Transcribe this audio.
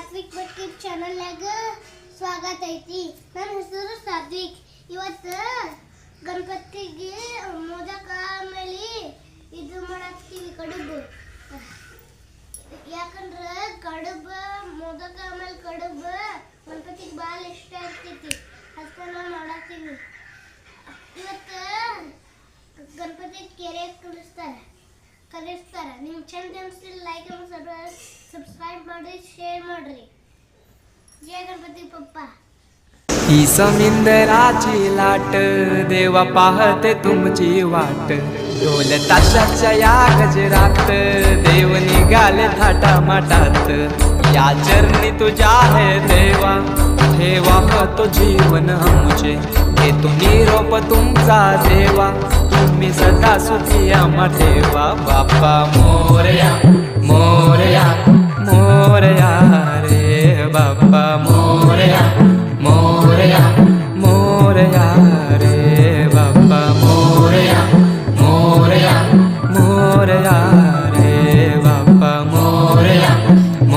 ಸಾತ್ವಿಕ್ ಬಟ್ಕಿಪ್ ಚಾನಲ್ನಾಗ ಸ್ವಾಗತ ಐತಿ. ನನ್ನ ಹೆಸರು ಸಾತ್ವಿಕ್. ಇವತ್ತು ಗಣಪತಿಗೆ ಮೋದಕ ಆಮೇಲೆ ಇದು ಮಾಡಾಕ್ತೀವಿ ಕಡುಬು. ಯಾಕಂದ್ರೆ ಕಡುಬು ಮೋದಕ ಆಮೇಲೆ ಕಡುಬು ಗಣಪತಿಗೆ ಭಾಳ ಇಷ್ಟ ಆಗ್ತೈತಿ. ಅದಕ್ಕೆ ನಾವು ಮಾಡಾಕ್ತೀವಿ. ಇವತ್ತು ಗಣಪತಿ ಕೆರೆ ಕಲಿಸ್ತಾರೆ. ನಿಮ್ಗೆ ಚಂದ ಅನಿಸ್ತಿಲ್ಲ ಲೈಕ್ सबस्क्राइब ಮಾಡಿ शेअर ಮಾಡ್ರಿ. जय गणपती पप्पा. ही समिंदराची लाट देवा पाहते तुमची वाट. ढोल ताशाच्या या गजरात देव निघाले थाटा माटात. या चरणी तुझ्या है देवा ठेवा तो जीवन आमचे. घेतो निरोप तुमचा देवा तुम्ही सदा सुखी आम्हा ठेवा. बाप्पा मोरया मोरया.